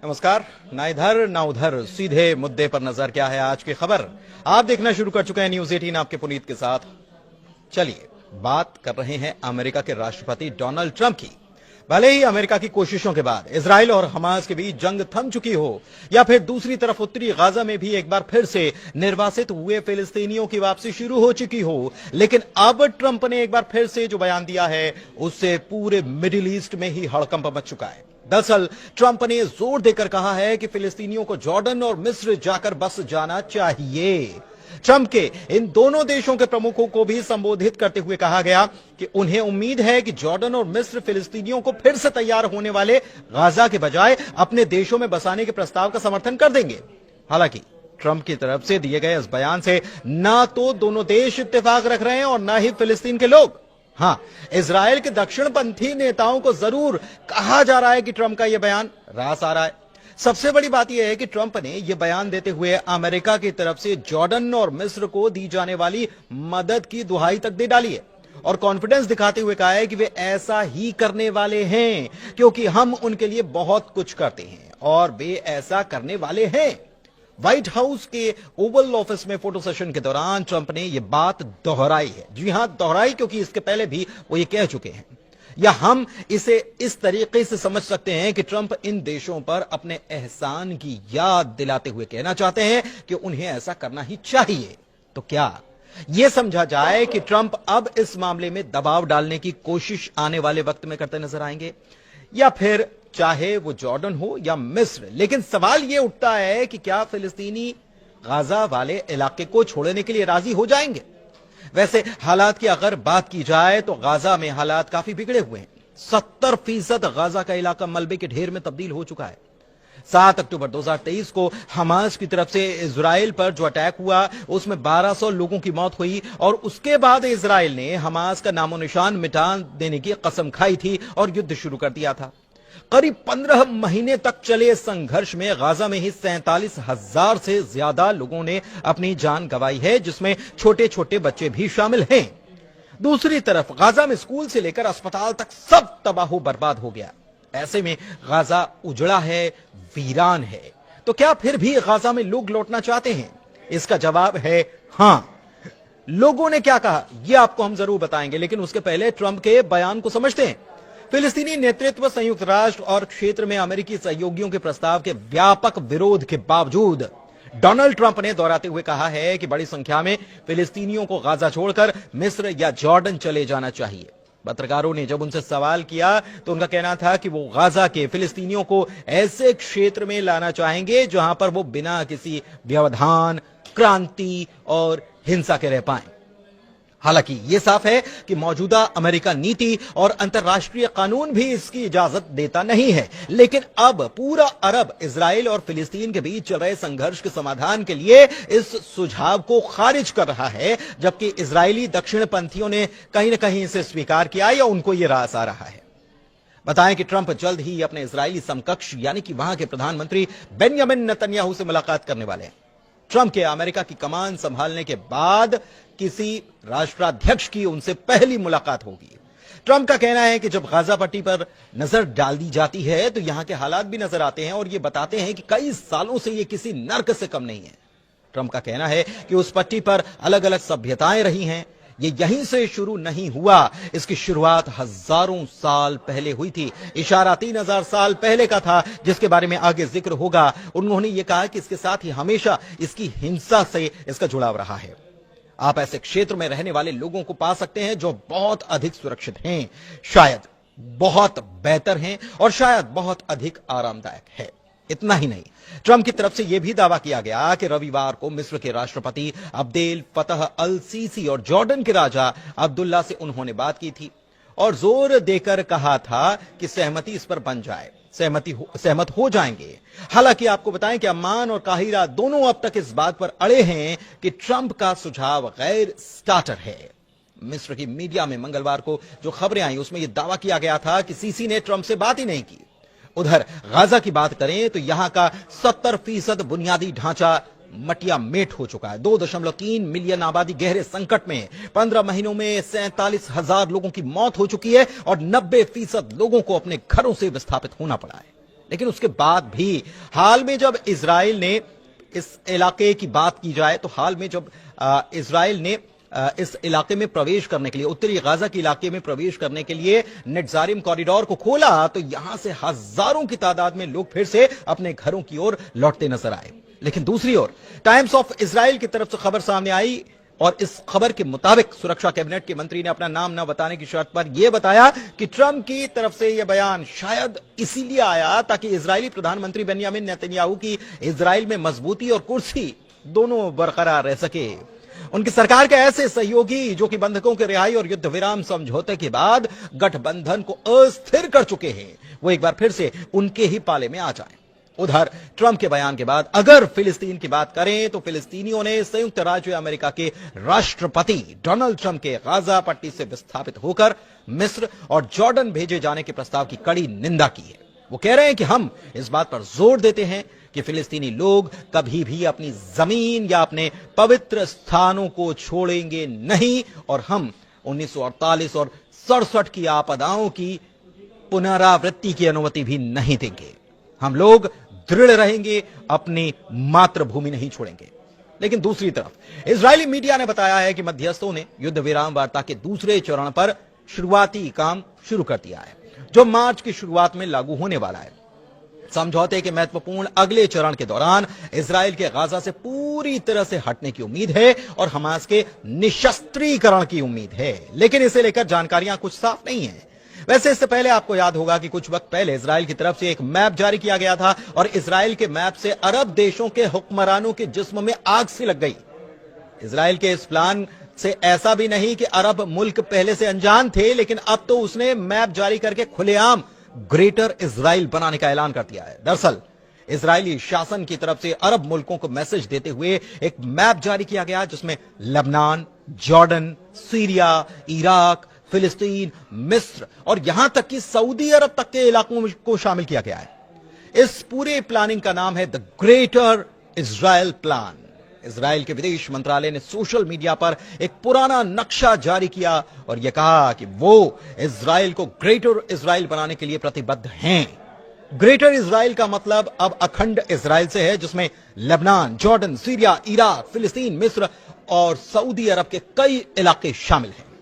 नमस्कार। ना इधर ना उधर, सीधे मुद्दे पर नजर। क्या है आज की खबर? आप देखना शुरू कर चुके हैं न्यूज 18 आपके पुनीत के साथ। चलिए बात कर रहे हैं अमेरिका के राष्ट्रपति डोनाल्ड ट्रंप की। भले ही अमेरिका की कोशिशों के बाद इजराइल और हमास के बीच जंग थम चुकी हो, या फिर दूसरी तरफ उत्तरी गाजा में भी एक बार फिर से निर्वासित हुए फिलिस्तीनियों की वापसी शुरू हो चुकी हो, लेकिन अब ट्रंप ने एक बार फिर से जो बयान दिया है उससे पूरे मिडिल ईस्ट में ही हड़कंप मच चुका है। दरअसल ट्रंप ने जोर देकर कहा है कि फिलिस्तीनियों को जॉर्डन और मिस्र जाकर बस जाना चाहिए। ट्रंप के इन दोनों देशों के प्रमुखों को भी संबोधित करते हुए कहा गया कि उन्हें उम्मीद है कि जॉर्डन और मिस्र फिलिस्तीनियों को फिर से तैयार होने वाले गाजा के बजाय अपने देशों में बसाने के प्रस्ताव का समर्थन कर देंगे। हालांकि ट्रंप की तरफ से दिए गए इस बयान से ना तो दोनों देश इत्तेफाक रख रहे हैं और ना ही फिलिस्तीन के लोग। हां, इजराइल के दक्षिणपंथी नेताओं को जरूर कहा जा रहा है कि ट्रंप का यह बयान रास आ रहा है। सबसे बड़ी बात यह है कि ट्रंप ने यह बयान देते हुए अमेरिका की तरफ से जॉर्डन और मिस्र को दी जाने वाली मदद की दुहाई तक दे डाली है और कॉन्फिडेंस दिखाते हुए कहा है कि वे ऐसा ही करने वाले हैं क्योंकि हम उनके लिए बहुत कुछ करते हैं और वे ऐसा करने वाले हैं। व्हाइट हाउस के ओवल ऑफिस में फोटो सेशन के दौरान ट्रंप ने यह बात दोहराई है। जी हां, दोहराई, क्योंकि इसके पहले भी वो ये कह चुके हैं। या हम इसे इस तरीके से समझ सकते हैं कि ट्रंप इन देशों पर अपने एहसान की याद दिलाते हुए कहना चाहते हैं कि उन्हें ऐसा करना ही चाहिए। तो क्या यह समझा जाए कि ट्रंप अब इस मामले में दबाव डालने की कोशिश आने वाले वक्त में करते नजर आएंगे, या फिर चाहे वो जॉर्डन हो या मिस्र? लेकिन सवाल यह उठता है कि क्या फिलिस्तीनी गाजा वाले इलाके को छोड़ने के लिए राजी हो जाएंगे? वैसे हालात की अगर बात की जाए तो गाजा में हालात काफी बिगड़े हुए हैं। 70% गाजा का इलाका मलबे के ढेर में तब्दील हो चुका है। 7 अक्टूबर 2023 को हमास की तरफ से इजराइल पर जो अटैक हुआ उसमें 1200 लोगों की मौत हुई और उसके बाद इजराइल ने हमास का नामो निशान मिटा देने की कसम खाई थी और युद्ध शुरू कर दिया था। करीब 15 महीने तक चले संघर्ष में गाजा में ही 47,000 से ज्यादा लोगों ने अपनी जान गंवाई है, जिसमें छोटे छोटे बच्चे भी शामिल हैं। दूसरी तरफ गाजा में स्कूल से लेकर अस्पताल तक सब तबाह बर्बाद हो गया। ऐसे में गाजा उजड़ा है, वीरान है। तो क्या फिर भी गाजा में लोग लौटना चाहते हैं? इसका जवाब है हां। लोगों ने क्या कहा यह आपको हम जरूर बताएंगे, लेकिन उसके पहले ट्रंप के बयान को समझते हैं। फिलिस्तीनी नेतृत्व संयुक्त राष्ट्र और क्षेत्र में अमेरिकी सहयोगियों के प्रस्ताव के व्यापक विरोध के बावजूद डोनाल्ड ट्रंप ने दोहराते हुए कहा है कि बड़ी संख्या में फिलिस्तीनियों को गाजा छोड़कर मिस्र या जॉर्डन चले जाना चाहिए। पत्रकारों ने जब उनसे सवाल किया तो उनका कहना था कि वो गाजा के फिलिस्तीनियों को ऐसे क्षेत्र में लाना चाहेंगे जहां पर वो बिना किसी व्यवधान, क्रांति और हिंसा के रह पाएं। हालांकि यह साफ है कि मौजूदा अमेरिका नीति और अंतर्राष्ट्रीय कानून भी इसकी इजाजत देता नहीं है। लेकिन अब पूरा अरब इजराइल और फिलिस्तीन के बीच चल रहे संघर्ष के समाधान के लिए इस सुझाव को खारिज कर रहा है, जबकि इजरायली दक्षिणपंथियों ने कहीं न कहीं इसे स्वीकार किया या उनको यह रास आ रहा है। बताएं कि ट्रंप जल्द ही अपने इजरायली समकक्ष यानी कि वहां के प्रधानमंत्री बेंजामिन नेतन्याहू से मुलाकात करने वाले हैं। ट्रंप के अमेरिका की कमान संभालने के बाद किसी राष्ट्राध्यक्ष की उनसे पहली मुलाकात होगी। ट्रंप का कहना है कि जब गाजा पट्टी पर नजर डाल दी जाती है तो यहां के हालात भी नजर आते हैं और ये बताते हैं कि कई सालों से ये किसी नर्क से कम नहीं है। ट्रंप का कहना है कि उस पट्टी पर अलग अलग सभ्यताएं रही हैं, ये यहीं से शुरू नहीं हुआ, इसकी शुरुआत हजारों साल पहले हुई थी। इशारा 3000 साल पहले का था, जिसके बारे में आगे जिक्र होगा। उन्होंने ये कहा कि इसके साथ ही हमेशा इसकी हिंसा से इसका जुड़ाव रहा है। आप ऐसे क्षेत्र में रहने वाले लोगों को पा सकते हैं जो बहुत अधिक सुरक्षित हैं, शायद बहुत बेहतर हैं और शायद बहुत अधिक आरामदायक है। इतना ही नहीं, ट्रंप की तरफ से यह भी दावा किया गया कि रविवार को मिस्र के राष्ट्रपति अब्देल फतह अल सीसी और जॉर्डन के राजा अब्दुल्ला से उन्होंने बात की थी और जोर देकर कहा था कि सहमति इस पर बन जाए, सहमत हो जाएंगे। हालांकि आपको बताएं कि अम्मान और काहिरा दोनों अब तक इस बात पर अड़े हैं कि ट्रंप का सुझाव गैर स्टार्टर है। मिस्र की मीडिया में मंगलवार को जो खबरें आई उसमें यह दावा किया गया था कि सीसी ने ट्रंप से बात ही नहीं की। उधर गाजा की बात करें तो यहां का 70% बुनियादी ढांचा मटिया मेट हो चुका है। 2.3 मिलियन आबादी गहरे संकट में। 15 महीनों में 47,000 लोगों की मौत हो चुकी है और 90% लोगों को अपने घरों से विस्थापित होना पड़ा है। लेकिन उसके बाद भी हाल में जब इजराइल ने इस इलाके की बात की जाए तो हाल में जब इजराइल ने इस इलाके में प्रवेश करने के लिए, उत्तरी गाजा के इलाके में प्रवेश करने के लिए नेट्जारिम कॉरिडोर को खोला तो यहां से हजारों की तादाद में लोग फिर से अपने घरों की ओर लौटते नजर आए। लेकिन दूसरी ओर टाइम्स ऑफ इजराइल की तरफ से खबर सामने आई और इस खबर के मुताबिक सुरक्षा कैबिनेट के मंत्री ने अपना नाम न बताने की शर्त पर यह बताया कि ट्रंप की तरफ से यह बयान शायद इसीलिए आया ताकि इजरायली प्रधानमंत्री बेंयामिन नेतन्याहू की इजराइल में मजबूती और कुर्सी दोनों बरकरार रह सके। उनकी सरकार के ऐसे सहयोगी जो कि बंधकों के रिहाई और युद्ध विराम समझौते के बाद गठबंधन को अस्थिर कर चुके हैं, वो एक बार फिर से उनके ही पाले में आ जाएं। उधर ट्रंप के बयान के बाद अगर फिलिस्तीन की बात करें तो फिलिस्तीनियों ने संयुक्त राज्य अमेरिका के राष्ट्रपति डोनाल्ड ट्रंप के गाजा पट्टी से विस्थापित होकर मिस्र और जॉर्डन भेजे जाने के प्रस्ताव की कड़ी निंदा की है। वो कह रहे हैं कि हम इस बात पर जोर देते हैं कि फिलिस्तीनी लोग कभी भी अपनी जमीन या अपने पवित्र स्थानों को छोड़ेंगे नहीं और हम 1948 और 67 की आपदाओं की पुनरावृत्ति की अनुमति भी नहीं देंगे। हम लोग दृढ़ रहेंगे, अपनी मातृभूमि नहीं छोड़ेंगे। लेकिन दूसरी तरफ इजरायली मीडिया ने बताया है कि मध्यस्थों ने युद्ध विराम वार्ता के दूसरे चरण पर शुरुआती काम शुरू कर दिया है, जो मार्च की शुरुआत में लागू होने वाला है। समझौते के महत्वपूर्ण अगले चरण के दौरान इजराइल के गाजा से पूरी तरह से हटने की उम्मीद है और हमास के निशस्त्रीकरण की उम्मीद है, लेकिन इसे लेकर जानकारियां कुछ साफ नहीं है। वैसे इससे पहले आपको याद होगा कि कुछ वक्त पहले इजराइल की तरफ से एक मैप जारी किया गया था और इजराइल के मैप से अरब देशों के हुक्मरानों के जिस्म में आग सी लग गई। इजराइल के इस प्लान से ऐसा भी नहीं कि अरब मुल्क पहले से अनजान थे, लेकिन अब तो उसने मैप जारी करके खुलेआम ग्रेटर इजराइल बनाने का ऐलान कर दिया है। दरअसल इजरायली शासन की तरफ से अरब मुल्कों को मैसेज देते हुए एक मैप जारी किया गया जिसमें लेबनान, जॉर्डन, सीरिया, इराक, फिलिस्तीन, मिस्र और यहां तक कि सऊदी अरब तक के इलाकों को शामिल किया गया है। इस पूरे प्लानिंग का नाम है the greater Israel plan. Israel के विदेश मंत्रालय ने सोशल मीडिया पर एक पुराना नक्शा जारी किया और यह कहा कि वो इजराइल को ग्रेटर इजराइल बनाने के लिए प्रतिबद्ध हैं। ग्रेटर इजराइल का मतलब अब अखंड इजराइल से है, जिसमें लेबनान, जॉर्डन, सीरिया, इराक, फिलिस्तीन, मिस्र और सऊदी अरब के कई इलाके शामिल हैं।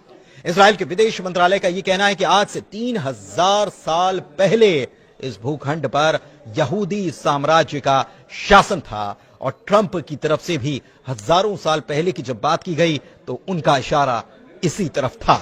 इजराइल के विदेश मंत्रालय का यह कहना है कि आज से 3000 साल पहले इस भूखंड पर यहूदी साम्राज्य का शासन था और ट्रंप की तरफ से भी हजारों साल पहले की जब बात की गई तो उनका इशारा इसी तरफ था।